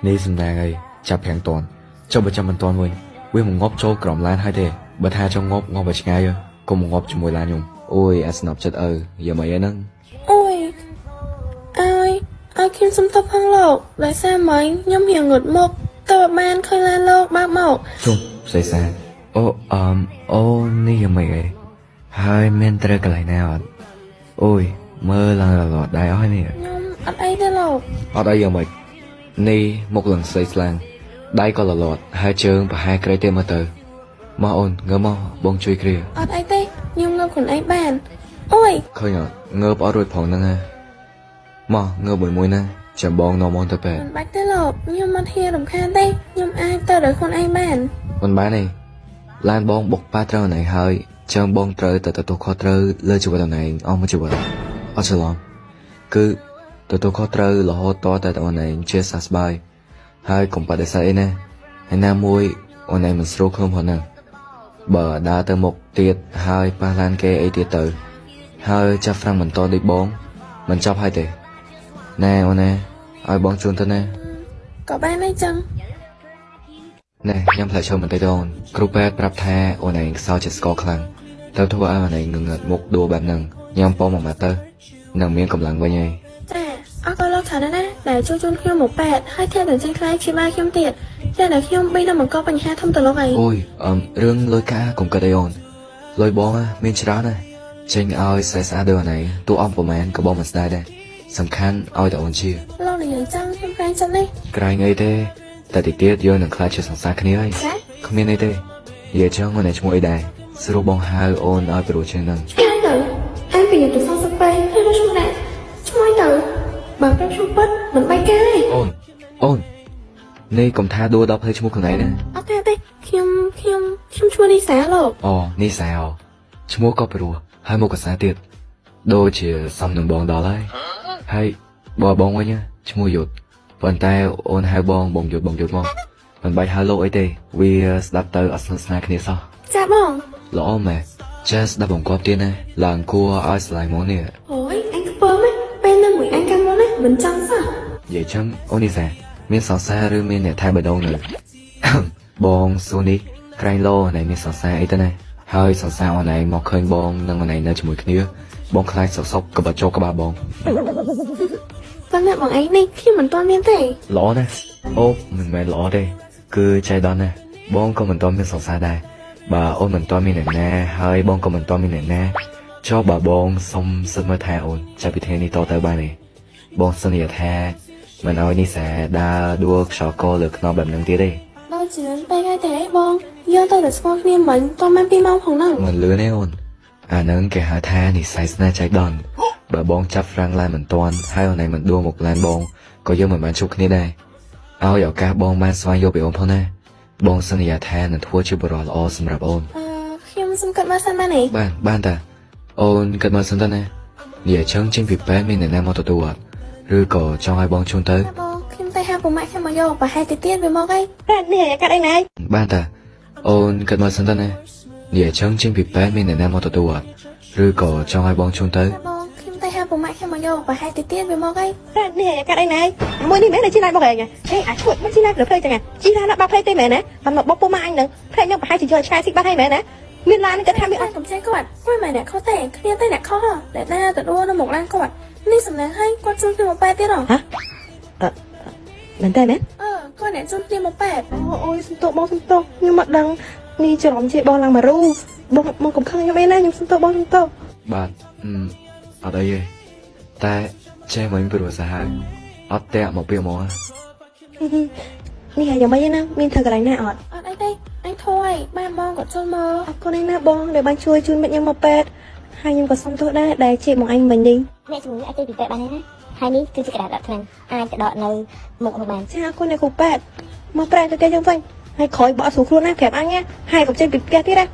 នេះសំដែងអីចាប់ប្រាំងតន់ចុះបើចាំមិនតន់វិញវាមកងាប់ចូលក្រំឡានហើយទេបើថាចង់ងាប់ឲ្យឆ្ងាយកុំងាប់ជាមួយឡានខ្ញុំអូយអាស្នប់ចិត្តយកមកអីហ្នឹង អូយឲ្យខ្ញុំសុំទោសផងលោកដោយសារមិញខ្ញុំរៀងងឹតមុខតើបានឃើញឡានលោកបើកមក ជុំស្អីសាអូនេះយ៉ាងម៉េចអីហើយមានត្រូវកន្លែងណាអត់អូយមើលឡើងរត់ដែរអស់នេះ ខ្ញុំអត់អីទេលោក អត់អីយ៉ាងម៉េចនេះមុខឡើងស្អីស្លាំងដៃក៏លត់ហើយជើងប្រហែលក្រេទេមើលទៅមកអូនងើបមកបងជួយគ្រា អត់អីទេខ្ញុំងើបខ្លួនឯងបានអូយ ឃើញអត់ងើបអត់រួចផងហ្នឹងណាមកងើបមួយណាចាំបងនាំមកទៅពេទ្យ មិនបាច់ទេលោកខ្ញុំមិនហ៊ានរំខានទេខ្ញុំអាចទៅដោយខ្លួនឯងបាន មិនបានទេឡានបងបុកប៉ាត្រូវណៃហើយជើងបងត្រូវតែទទួលខុសត្រូវលើជីវិតអូនឯងអស់មួយជីវិតអត់ច្រឡំគឺ ទទួលខុសត្រូវរហូតតតែអូនឯងជាសះស្បើយហើយកុំបដិសេធអីណាហើយណាមួយអូនឯងមិនស្រួលខ្លួនផងណាបើដើរទៅមុខទៀតហើយប៉ះឡានគេអីទៀតទៅហើយចាប់ហ្វ្រាំងបន្តដូចបងមិនចប់ហើយទេណែអូនណាឲ្យបងជូនទៅណា ក៏បានដែរចឹង ណែខ្ញុំផ្លែឈើបន្តិចទៅអូនគ្រូពេទ្យប្រាប់ថាអូនឯងខ្សោយចិត្តស្គរខ្លាំងទៅធ្វើឲ្យអូនឯងងងឹតមុខដួលបែបហ្នឹងញ៉ាំប៉មកមកទៅនឹងមានកម្លាំងវិញហើយ ចាអរគុណលោកច្រើនណាស់ដែលជួយជូនខ្ញុំមកប៉ែតហើយថែមទាំងចេញខ្លាយព្យាបាលខ្ញុំទៀតតែដែលខ្ញុំបីនឹងបង្កបញ្ហាធំទៅលោកអី អូយរឿងលុយកាកុំគិតអីអូនលុយបងមានច្រើនណាស់ចេញឲ្យស្អាតៗដូចអូនឯងទូអស់ប្រហែលក៏បងមិនស្ដាយដែរសំខាន់ឲ្យតែអូនជា លោកនិយាយចឹងខ្ញុំក្រែងចិត្តនេះ ក្រែងអីទេតែតិចទៀតយើងនឹងខ្លាចជាសង្សារគ្នាហើយ ចា គ្មានអីទេនិយាយចឹងអូនឯងឈ្មោះអីដែរស្រួលបងហៅអូនឲ្យប្រួលជាងហ្នឹង ឆ្ងាយទៅអញពីទៅសងសពេហើយមកឈ្មោះណាឈ្មោះទៅបើប្រាប់ឈ្មោះពិតមិនបែកកាយ អូននេះកុំថាដួលដល់ផ្លេចឈ្មោះខ្លួនឯងណា អត់ទេខ្ញុំឈ្មោះនេះសាលោក អូនេះសែអូឈ្មោះក៏ព្រោះហើយមកកសាទៀតដូចជាសំនឹងបងដល់ហើយបើបងវិញឈ្មោះយុទ្ធប៉ុន្តែអូនហៅបងយុទ្ធមកមិនបាច់ហៅលោកអីទេវាស្ដាប់ទៅអត់ស្និទ្ធស្នាលគ្នាសោះ ចាបង ល្អមែនចេះស្ដាប់បង្គាប់ទៀតណាឡើងគួរឲ្យស្រឡាញ់មកនេះ អូយអញខ្ពើមពេលនៅមួយអញកាន់មកណាមិនចង់សោះ និយាយចឹងអូននេះសាមានសង្សារឬមានអ្នកថែបដងនៅ បងសួរនេះក្រែងលោណៃមានសង្សារអីទៅណាហើយសង្សារអូនឯងមកឃើញបងនិងអូនឯងនៅជាមួយគ្នាបងខ្លាចសុកក៏បចូលក្បាលបង ប៉ុន្តែបងឯងនេះខ្ញុំមិនទាន់មានទេ ល្អណាស់អូមិនមែនល្អទេគឺចៃដន្យណាស់បងក៏មិនទាន់មានសង្សារដែរបើអូនមិនទាន់មានអ្នកណាហើយបងក៏មិនទាន់មានអ្នកណាចុះបើបងសុំសិទ្ធមើលថែអូនចាប់ពីថ្ងៃនេះតទៅបានទេបងសន្យាថាមិនឲ្យនេះសាដើរដួលខ្យល់កលើខ្នងបែបហ្នឹងទៀតទេ ដល់ជឿនពេលហើយទេបងយើងទៅតែស្គាល់គ្នាមិញតបាន2ម៉ោងផងហ្នឹង មិនលឿនទេអូនអាហ្នឹងគេហៅថានិស្ស័យស្នេហ៍ចៃដន្យបើបងចាប់ហ្វ្រាំងឡានមិនទាន់ហើយអូនឯងមិនដួលមកឡានបងក៏យើងមិនបានជួបគ្នាដែរឲ្យឱកាសបងបានស្វែងយល់ពីអូនផងណាបងសន្យាថានឹងធ្វើជាបរិយាល្អសម្រាប់អូន ខ្ញុំសុំកាត់មកសិនបានទេ បានតាអូនគិតមើលសិនទៅណានិយាយចឹងចេញពីពេទ្យមានអ្នកណាមកទទួលអត់ឬក៏ចង់ឲ្យបងជូនទៅ បងខ្ញុំទៅហៅពុកម៉ាក់ខ្ញុំមកយកប្រហែលទៅទៀតវាមកអី តែនេះកាត់អីណៃ បានតាអូនគិតមើលសិនទៅណានិយាយចឹងចេញពីពេទ្យមានអ្នកណាមកទទួលអត់ឬក៏ចង់ឲ្យបងជូនទៅ បងខ្ញុំទៅហៅពុកម៉ាក់ខ្ញុំមកយកប្រហែលទៅទៀតវាមកអី តែនេះកាត់អីណៃមួយនេះមែនតែជីណៃមកឯងហេអាចឈួតមិនជីណៃប្រភេទចឹងជីណៃដាក់បាក់ផ្លេទេមែនណាបានមកបុកពុកម៉ាក់អញនឹងផ្លេខ្ញុំប្រហែលជាយកឆ្ងាយស៊ីបាត់ហើយមែនណាមានឡាននេះគាត់ថាមានអត់ កំចេះគាត់មិនមែនអ្នកខុសទេគ្នាតែអ្នកខុសដែលណាទៅដួលនៅមុខឡានគាត់នេះសំឡេងឲ្យគាត់ជូនខ្ញុំមកប៉ែតទៀតហ៎ មែនទេមែន គាត់អ្នកជូនខ្ញុំមកប៉ែត អូយសុំទោសបងសុំទោសខ្ញុំមកដឹងនេះច្រឡំជាបងឡើងមករូបងមកកំខឹងខ្ញុំអីណាខ្ញុំសុំទោសបងសុំទោស បាទអត់អីទេតែចេះមិនព្រោះសាហាវអត់តាក់មកពីមក នេះយ៉ាងម៉េចណាមានធ្វើកន្លែងណាអត់ អត់អីទេអញធួយបានបងគាត់ជូនមក អរគុណណាបងដែលបានជួយជូនមិត្តខ្ញុំមកពេទ្យហើយខ្ញុំក៏សុំទោសដែរដែលជាបងអញមិញនេះ អ្នកជំងឺអាចទៅពីពេទ្យបានទេណាហើយនេះគឺជាក្តារដាក់ថ្នាំអាចទៅដកនៅមុខនោះបាន ចាអរគុណអ្នកគ្រូពេទ្យមកប្រែទៅគេយើងវិញហើយក្រោយបកស្រួលខ្លួនណាប្រាប់អញណាហើយកុំចេញពីផ្ទះទៀតណា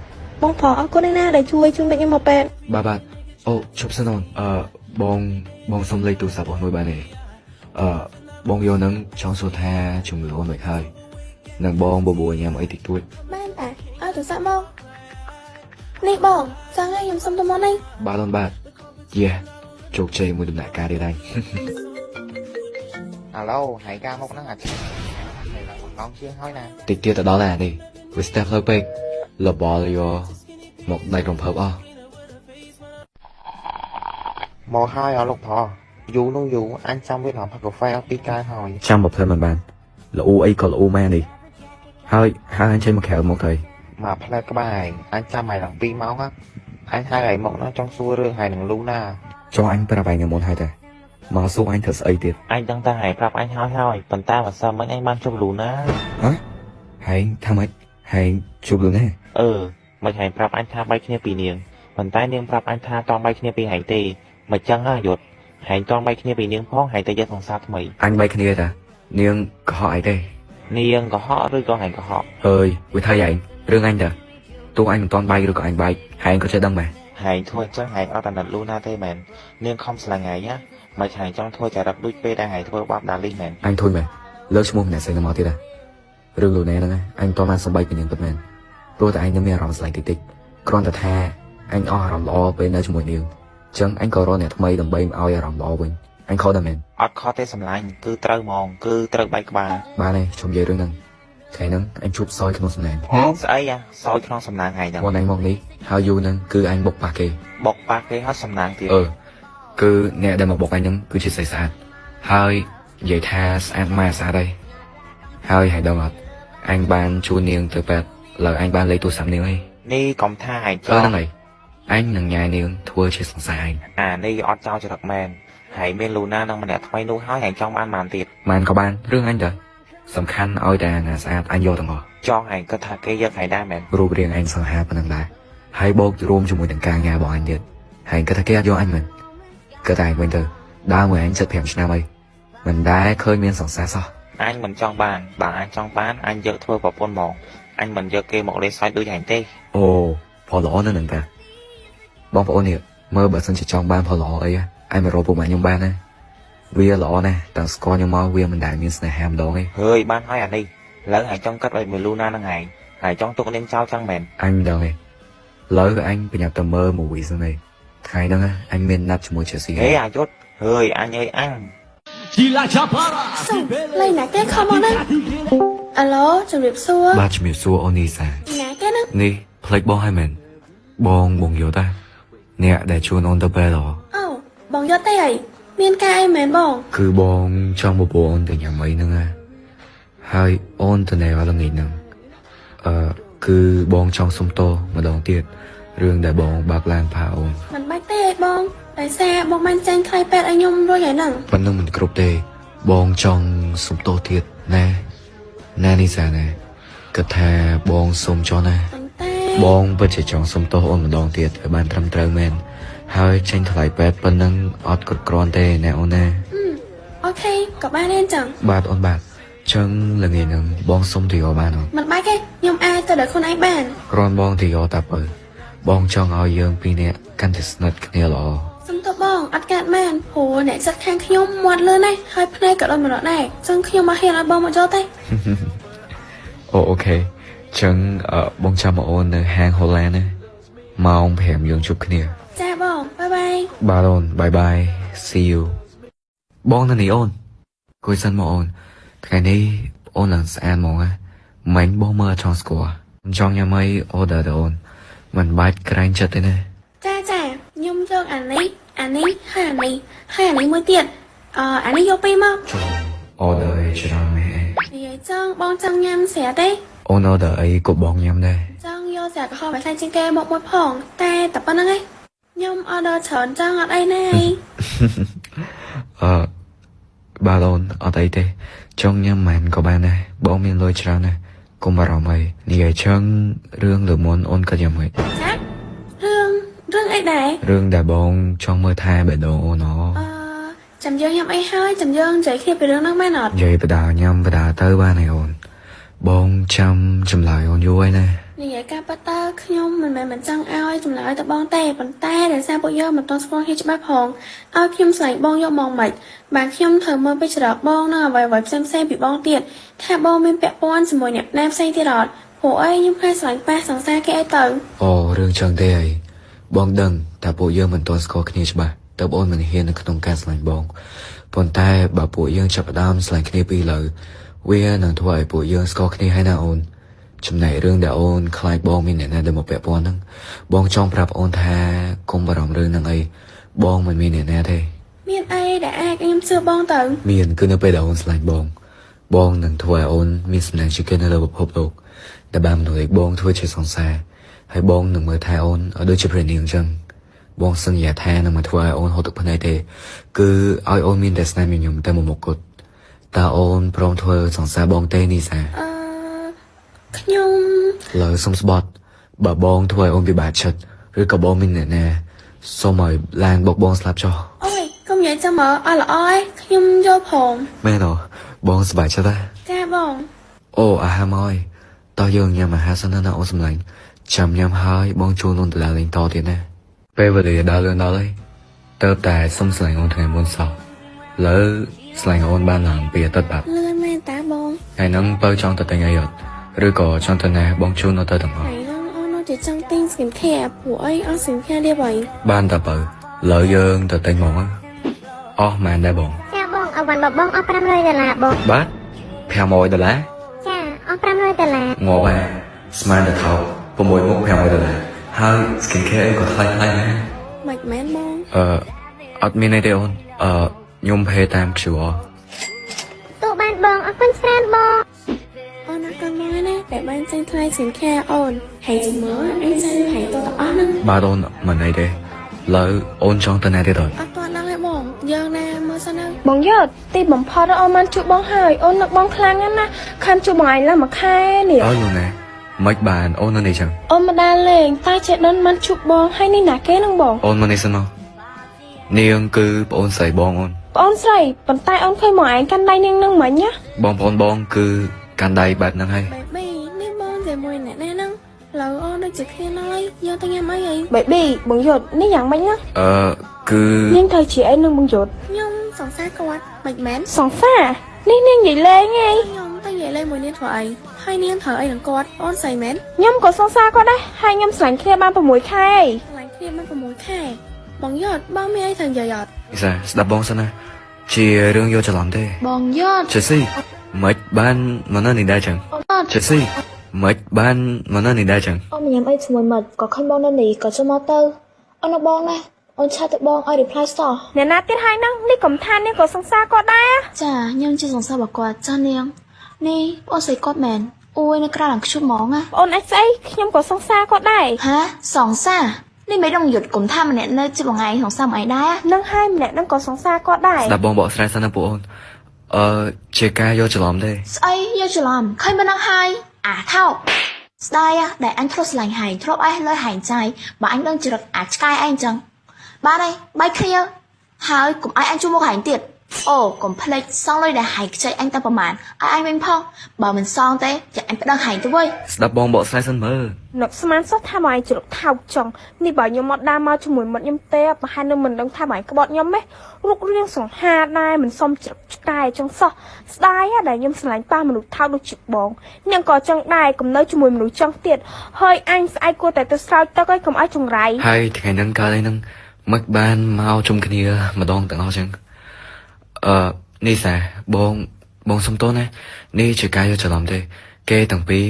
បងផងអរគុណណាដែលជួយជូនមិត្តខ្ញុំមកពេទ្យ បាទអូឈប់សិនអូនបងសុំលេខទូរស័ព្ទអូនមួយបានទេបងយកនឹងចង់សួរថាជំងឺអូនមិនហើយនឹងបងបបួលញ៉ាំអីតិចតួច បានតាឲ្យទូរស័ព្ទមកនេះបងចង់ឲ្យខ្ញុំសុំទៅមកនេះ បាទអូនបាទយេជោគជ័យមួយដំណាក់កាលទៀតហើយ អាឡូហើយការមកហ្នឹងអាចហើយឡើងមកងជាងហើយណា តិចទៀតទៅដល់ហើយនេះវាស្ទះផ្លូវពេកលបលយកមកដៃរំភើបអស់ មកហើយអស់លោកប្រយូរនោះយូរអញចាំវាឡើងផឹកកាហ្វេអត់ពីកាយហើយ ចាំបើផ្លិនមិនបានល្អអីក៏ល្អម៉ែនេះហើយអញចេញមកក្រៅមកទៅ មកផ្លែក្បែរអញចាំឲ្យឡើង2ម៉ោងអញហៅឲ្យមកណាចង់សួររឿងហើយនឹងលូណា ចុះអញប្រាប់ឯងមុនហើយតែមកសួរអញធ្វើស្អីទៀត anh đang ta hãy gặp anh hỏi phần ta mà sao mấy anh ban chụp lùn á ហែងថាម៉េចហែងជួបលឿនណា mày hãy gặp anh tha bay kia bị niềng phần tay niềng gặp anh tha toàn bay kia bị hãy tì mày chăng á dột hãy toàn bay kia bị niềng phong hãy tay ra thằng sát mày អញបីគ្នាតានាងកុហកអីទេ niềng có họ rồi có hãy có họ អើយវាថាឯងរឿងអញតាទោះអញមិនតាន់បាយឬក៏អញបាយហែងក៏ចេះដឹងដែរ hãy thôi chắc hãy ở tận luna thế mày niềng không là ngày nhá មិនហើយចង់ធ្វើចរិតដូចពេលដែលហើយធ្វើបាបដាលីមែន anh thôi mẹលើកឈ្មោះម្នាក់ស្រីនៅមកទៀតដែររឿងលោកណែហ្នឹងអញតបានសំបីពីនាងពិតមែនព្រោះតែអញនៅមានអារម្មណ៍ស្លាញ់តិចតិចគ្រាន់តែថាអញអស់អារម្មណ៍ល្អពេលនៅជាមួយនាងអញ្ចឹងអញក៏រកអ្នកថ្មីដើម្បីឲ្យអារម្មណ៍ល្អវិញអញខកដែរមែន អត់ខុសទេសម្លាញ់គឺត្រូវហ្មងគឺត្រូវបែកក្បាល បានទេជុំនិយាយរឿងហ្នឹងថ្ងៃហ្នឹងអញជួបសយក្នុងសំណាង ស្អីសោយក្នុងសំណាងហើយហ្នឹង មុនអញមកនេះហើយយូរហ្នឹងគឺអញបុកប៉ះគេ បុកប៉ះគេហត់សំណាងទៀត គឺអ្នកដែលមកបុកអញហ្នឹងគឺជាស្រីស្អាតហើយនិយាយថាស្អាតម៉ែស្អាតហើយហើយដឹងអត់អញបានជួននាងទៅពេទ្យលើអញបានលេខទូរស័ព្ទនាងហើយ នេះកុំថាហើយច ហ្នឹងហើយអញនឹងញ៉ាយនាងធ្វើជាសង្សារឯង អានេះអត់ចោលចរិតមែនហើយមានលូណានឹងម្នាក់ថ្មីនោះហើយចង់បានបានទៀត បានក៏បានរឿងអញទៅសំខាន់ឲ្យតែណាស្អាតអញយកទាំងអស់ ចង់ហើយគាត់ថាគេយកហើយដែរមែន រូបរាងអញសង្ហាប៉ុណ្ណឹងដែរហើយបូករួមជាមួយនឹងការញ៉ារបស់អញទៀតហើយគាត់ថាគេអត់យកអញមែនគាត់តែអញវិញទៅដើរមួយអញ75ឆ្នាំហើយមិនដែរឃើញមានសង្សារសោះ អញមិនចង់បានបើអញចង់បានអញយកធ្វើប្រពន្ធហ្មងអញមិនយកគេមកលេងសើចដូចហែងទេ អូផលល្អណាស់ហ្នឹងតាបងប្អូននេះមើលបើសិនជាចង់បានផលល្អអីអញមករកពុកម៉ែខ្ញុំបានណាវាល្អណាស់តាំងស្គាល់ខ្ញុំមកវាមិនដែលមានស្នេហាម្ដងទេ ហើយបានហើយអានេះលើហើយចង់កាត់ឲ្យមួយលូណានឹងហែងហើយចង់ទុកនាងចោលចឹងមែន អញមិនដឹងទេលើអញប្រញាប់ទៅមើល movie សិនទេថ្ងៃហ្នឹងអញមានណាត់ជាមួយ Chelsea ហេអាយុទ្ធហើយអញអើយអញ ឡៃណាគេខំមកហ្នឹងអាឡូជំរាបសួរ បាទជំរាបសួរអូននីសា ណាគេហ្នឹង នេះផ្លេចបងហើយមែនបងយកតាអ្នកដែលជួនអូនទៅពេទ្យហ៎ អូបងយកទេអីមានការអីមែនបង គឺបងចង់បបួលអូនទៅញ៉ាំអីហ្នឹងហើយអូនទៅណែដល់ល្ងាចហ្នឹងគឺបងចង់សុំទោសម្ដងទៀតរឿងដែលបងបាក់ឡានផាអូន មិនបាច់ទេអីបងដោយសារបងបានចាញ់ថ្លៃពេទ្យឲ្យខ្ញុំរួចហើយហ្នឹង ប៉ុណ្ណឹងមិនគ្រប់ទេបងចង់សុំទោសទៀតណានីសាណាគាត់ថាបងសុំចុះណា ប៉ុន្តែ បងពិតជាចង់សុំទោសអូនម្ដងទៀតឲ្យបានត្រឹមត្រូវមែនហើយចេញថ្លៃពេទ្យប៉ុណ្ណឹងអត់គ្រប់គ្រាន់ទេណាអូនណា អូខេក៏បានដែរអញ្ចឹង បាទអូនបាទចឹងល្ងាចហ្នឹងបងសុំទៅយកបានអត់ មិនបាច់ទេខ្ញុំអាចទៅដល់ខ្លួនឯងបាន គ្រាន់បងទៅយកតាបើបងចង់ឲ្យយើងពីរនាក់កាន់តែស្និទ្ធគ្នាល្អ សុំទោសបងអត់កើតមែនព្រោះអ្នកចិត្តខាងខ្ញុំមាត់លឿនណាស់ហើយភ្នែកក៏ដូចមរត់ដែរចឹងខ្ញុំមកហ៊ានឲ្យបងមកយកទេ អូខេចឹងបងចាំមកអូននៅហាងហូឡែនណាម៉ោង5យើងជួបគ្នា ចាបងបាយបាយ បាទអូនបាយបាយ see you បងនៅនេះអូនគួយសិនមកអូនថ្ងៃនេះអូនឡើងស្អាតហ្មងណាមិញបងមើលអត់ចង់ស្គាល់ចង់ញ៉ាំអី order ទៅអូនមិនបាច់ក្រែងចិត្តទេណា ចាខ្ញុំយកអានេះហើយអានេះមួយទៀតអានេះយកពីរមក ចូល order អីច្រើនមែន និយាយចឹងបងចង់ញ៉ាំស្រាទេ អូន order អីក៏បងញ៉ាំដែរ ចង់យកស្រាក្រហមឲ្យខ្លាំងជាងគេមកមួយផងតែប៉ុណ្្នឹងឯងខ្ញុំ order ច្រើនចឹងអត់អីណាអី បាទអូនអត់អីទេចង់ញ៉ាំមិនក៏បានដែរបងមានលុយច្រើនណាស់កុំបារម្ភអីនិយាយចឹងរឿងលើមុនអូនក៏ញ៉ាំហិច ចារឿងអីដែរ រឿងដែលបងចង់មើលថែបេះដូងអូនហ៎ ចាំយើងញ៉ាំអីហើយចាំយើងនិយាយគ្នាពីរឿងហ្នឹងមែនអត់ និយាយបដាញ៉ាំបដាទៅបានហើយអូនបងចាំចម្លើយអូនយូរហើយណា និយាយការប៉ះតើខ្ញុំមិនមែនមិនចង់ឲ្យចម្លើយទៅបងទេប៉ុន្តែដោយសារពួកយើងមិនទាន់ស្គាល់គ្នាច្បាស់ផងឲ្យខ្ញុំស្លាញ់បងយកមកមិនបានខ្ញុំត្រូវមើលពីច្រកបងនឹងអ្វីៗផ្សេងពីបងទៀតថាបងមានពាក់ព័ន្ធជាមួយអ្នកណាផ្សេងទៀតអត់ព្រោះអីខ្ញុំខ្លាចស្លាញ់ប៉ះសង្សារគេអីទៅ អូរឿងចឹងទេអីបងដឹងតែពួកយើងមិនទាន់ស្គាល់គ្នាច្បាស់តើបងមិនហ៊ាននៅក្នុងការស្លាញ់បងប៉ុន្តែបើពួកយើងចាប់ផ្ដើមស្លាញ់គ្នាពីលើវានឹងធ្វើឲ្យពួកយើងស្គាល់គ្នាហើយណាអូនចំណែករឿងដែលអូនខ្លាចបងមានអ្នកណាដែលមកពាក់ព័ន្ធហ្នឹងបងចង់ប្រាប់អូនថាកុំបារម្ភរឿងហ្នឹងអីបងមិនមានអ្នកណាទេ មានអីដែលអាចខ្ញុំជឿបងទៅ មានគឺនៅពេលដែលអូនស្លាញ់បងនឹងធ្វើឲ្យអូនមានសំណាងជាគេនៅលើពិភពលោកដែលបានមនុស្សឯបងធ្វើជាសង្សារហើយបងនឹងមើលថែអូនឲ្យដូចជាព្រះនាងអញ្ចឹងបងសន្យាថានឹងមិនធ្វើឲ្យអូនហត់ទឹកភ្នែកទេគឺឲ្យអូនមានតែស្នេហ៍ញញឹមតែមួយមុខគត់តើអូនព្រមធ្វើសង្សារបងទេនីសា ខ្ញុំ លើសុំស្បត់បើបងធ្វើឲ្យអូនពិបាកចិត្តឬក៏បងមានអ្នកណាសូមឲ្យឡានបុកបងស្លាប់ចុះ អូយកុំនិយាយចាំមើលអត់ល្អឯងខ្ញុំយកផង មែនអូបងសប្បាយចិត្តទេ ចាបង អូអាហារមកតោះយើងញ៉ាំអាហារសិនណាអូនសម្លាញ់ចាំញ៉ាំហើយបងជួលអូនទៅដើរលេងតទៀតណាពេលវេលាដើរលឿនដល់ហើយតើតែសុំស្លាញ់អូនថ្ងៃមុនសោះ លើស្លាញ់អូនបានឡើងពីអតីតបាត់ លឿនមែនតាបង ថ្ងៃហ្នឹងបើចង់ទៅទិញអីអត់ឬក៏ចង់ទៅណាបងជូននៅទៅទាំងអស់ ថ្ងៃហ្នឹងអូននៅតែចង់ទិញ skincare ព្រោះអីអត់ skincare ទេបង បានតែបើលើយើងទៅទិញហ្មងអស់ម៉ែនដែរបង ចាបងអវ៉ាន់របស់បងអស់$500បង បាទ$500 ចាអស់$500 ងាប់ហើយស្មានតែថោក6មុខ$500ហើយ skincare អីក៏ថ្លៃៗណាស់ មិនមែនបង អត់មានអីទេអូនខ្ញុំភេតាម QR ទោះបានបងអរគុណច្រើនបង អូនអរគុណមកណាដែលបានចេញថ្លៃ skincare អូនហើយជិះមើលអញចេញហើយទៅទាំងអស់ហ្នឹង បាទអូនមិនអីទេលើអូនចង់ទៅណាទៀតអត់ អត់ទាន់ដឹងទេបងយើងណាមើលសិនទៅ បងយត់ទីបំផុតអូនបានជួបបងហើយអូននឹកបងខ្លាំងណាស់ណាខានជួបបងឯងឡើងមួយខែនេះ អើលោកណាមិនបានអូននៅនេះចឹង អូនមិនដាល់លេងតែចេះដុនបានជួបបងហើយនេះណាគេនឹងបង អូនមកនេះសិនមកនាងគឺប្អូនស្រីបងអូន បងអូនស្រីប៉ុន្តែអូនឃើញបងឯងកាន់ដៃនាងនឹងមិញណា បងប្អូនបងគឺកាន់ដៃបែបហ្នឹងហើយ baby នេះបងជាមួយអ្នកណាហ្នឹងឡូវអូនដូចជាគ្នាហើយយកទៅញ៉ាំអីហី បេប៊ីបងយត់នេះយ៉ាងម៉េចណា គឺ នាងត្រូវជាអីនឹងបងយត់ ខ្ញុំសង្សារគាត់មិនមែន សង្សារនេះនាងនិយាយលេងហី ខ្ញុំតែនិយាយលេងមួយនាងធ្វើអីហើយនាងធ្វើអីនឹងគាត់អូនស្រីមែន ខ្ញុំក៏សង្សារគាត់ដែរហើយខ្ញុំស្រឡាញ់គ្នាបាន6ខែ ឆ្លាញ់គ្នាបាន6ខែបងយត់បងមានអីត្រូវនិយាយអត់ នេះសាស្ដាប់បងសិនណាជារឿងយកច្រឡំទេ បងយត់ ជេស៊ីមិនបានមកនៅនេះដែរចឹងជេស៊ីមិនបានមកនៅនេះដែរចឹង អូនញ៉ាំអីជាមួយមិត្តក៏ឃើញបងនៅនេះក៏ចូលមកទៅអូននៅបងណាអូនឆាតទៅបងឲ្យ reply សោះ អ្នកណាទៀតហើយហ្នឹងនេះកំថានាងក៏សង្សារគាត់ដែរ ចាខ្ញុំជាសង្សាររបស់គាត់ចានាងនេះបងស្រីគាត់មែនអូយនៅក្រៅឡើងខ្ជុំហ្មងណា បងអូនអាចស្អីខ្ញុំក៏សង្សារគាត់ដែរ ហាសង្សារនេះមិនដឹងយុទ្ធគុំថាម្នាក់នៅជាបងឯងសង្សារបងឯងដែរ នឹងហើយម្នាក់ហ្នឹងក៏សង្សារគាត់ដែរ ស្ដាប់បងបកស្រាយសិនណាពួកអូនជាការយកច្រឡំទេ ស្អីយកច្រឡំឃើញមិនដឹងហើយអាថោកស្ដាយដែលអញធ្លាប់ស្រឡាញ់ហែងធ្លាប់ឲ្យលើហែងចាយបើអញដឹងចរិតអាឆ្កែឯងចឹងបានហើយបាយគ្នាហើយកុំឲ្យអញជួបមុខហែងទៀតអូកុំភ្លេចសងលុយដែលហែងខ្ចីអញតែប្រហែលឲ្យអញវិញផងបើមិនសងទេចាអញប្តឹងហែងទៅវើយ ស្ដាប់បងបកស្រាយសិនមើល នឹកស្មានសោះថាបងឯងជ្រុកថោកចង់នេះបើខ្ញុំអត់ដើរមកជាមួយមិត្តខ្ញុំទេប្រហែលនឹងមិនដឹងថាបងឯងក្បត់ខ្ញុំទេរូបរាងសង្ហាដែរមិនសមជ្រុកឆ្កែចង់សោះស្ដាយដែលខ្ញុំស្រឡាញ់ប៉ះមនុស្សថោកដូចជាបងនាងក៏ចង់ដែរកុំនៅជាមួយមនុស្សចង់ទៀតហើយអញស្អែកគួរតែទៅស្រោចទឹកឲ្យកុំឲ្យចង្រៃ ហើយថ្ងៃហ្នឹងកើតអីហ្នឹងមិនបានមកជុំគ្នាម្ដងទាំងអស់ចឹងនេះសាបងសុំទោសណានេះជាការយកច្រឡំទេគេទាំងពីរ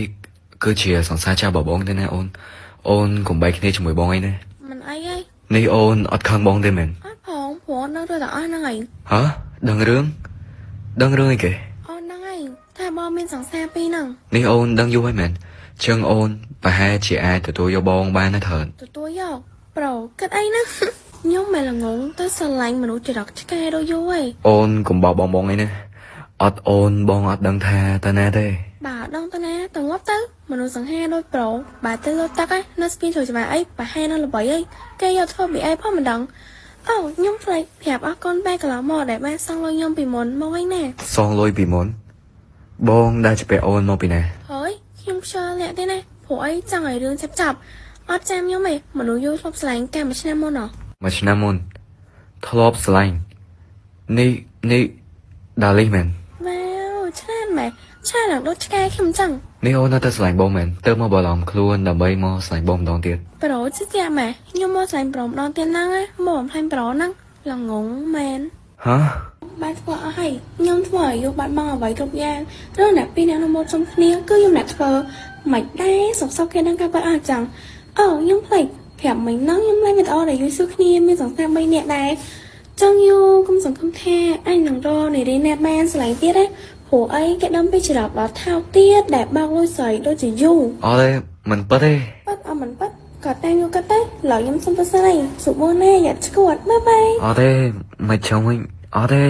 គឺជាសង្សារចាស់បងទេណាអូនកុំបែកគ្នាជាមួយបងអីណា មិនអីហី នេះអូនអត់ខឹងបងទេមែន អត់ផងព្រោះនៅទាំងអស់ហ្នឹងហី ហ៎ដឹងរឿងអីគេ អូនហ្នឹងហីថាបងមានសង្សារពីរហ្នឹង នេះអូនដឹងយូរហើយមែនចឹងអូនប្រហែលជាអាចទទួលយកបងបានណាច្រើន ទទួលយកប្រូគិតអីណា ខ្ញុំមិនល្ងងទៅស្រឡាញ់មនុស្សចរិតឆ្កែដូចយូរហី អូនកុំបោកបងអីណាអត់អូនបងអត់ដឹងថាទៅណាទេ បើអត់ដឹងទៅណាទៅងាប់ទៅមនុស្សសង្ហាដូចប្រូបើទៅលើទឹកឯនៅស្ពានជ្រោយច្បារអីប្រហែលនៅល្បីអីគេយកធ្វើពីអីផងមិនដឹងអូខ្ញុំផ្លេចប្រាប់អរគុណបែកកន្លងមកដែលបានសងលុយខ្ញុំពីមុនមកវិញណា សងលុយពីមុនបងដែលជាអូនមកពីណា ហើយខ្ញុំខ្ជិលលាក់ទេណាព្រោះអីចង់ឲ្យរឿងចាប់អត់ចាំខ្ញុំទេមនុស្សយូរធ្លាប់ស្រឡាញ់កាលមួយឆ្នាំមុនហ៎ មួយឆ្នាំមុនធ្លាប់ស្រឡាញ់នេះដាលីមែន វ៉ាវឆ្នាំម៉ែឆ្នាំឡើងដូចឆ្កែខ្ញុំចឹង នេះអូននៅតែស្រឡាញ់បងមែនទៅមកបឡំខ្លួនដើម្បីមកស្រឡាញ់បងម្ដងទៀត ប្រូជិះយ៉ាម៉ែខ្ញុំមកស្រឡាញ់ប្រូម្ដងទៀតហ្នឹងណាមកបំផ្លាញប្រូហ្នឹងល្ងងមែន ហ៎ បានធ្វើអស់ហើយខ្ញុំធ្វើឲ្យយកបាត់បង់អ្វីគ្រប់យ៉ាងរឿងអ្នកពីរអ្នកនៅមកជុំគ្នាគឺខ្ញុំអ្នកធ្វើមិនដែរសុកគេដឹងការគាត់អស់ចឹងអូខ្ញុំភ្លេចប្រាប់មិញហ្នឹងខ្ញុំឡើងវីដេអូដែលយូរសួរគ្នាមានសង្សារ3នាក់ដែរចង់យកគុំសង្ឃឹមថាអញនឹងរកនារីអ្នកបានស្លាយទៀតណាព្រោះអីគេដឹងពីច្រឡំដល់ថោកទៀតដែលបោកលុយស្រីដូចជាយូរ អត់ទេមិនប៉ិតទេ ប៉ិតអត់មិនប៉ិតក៏តែយកគាត់ទៅឡើយខ្ញុំសុំទៅសិនហើយសុខមុនណាយ៉ាត់ឈួតបាយបាយ អត់ទេមិនចង់វិញអត់ទេ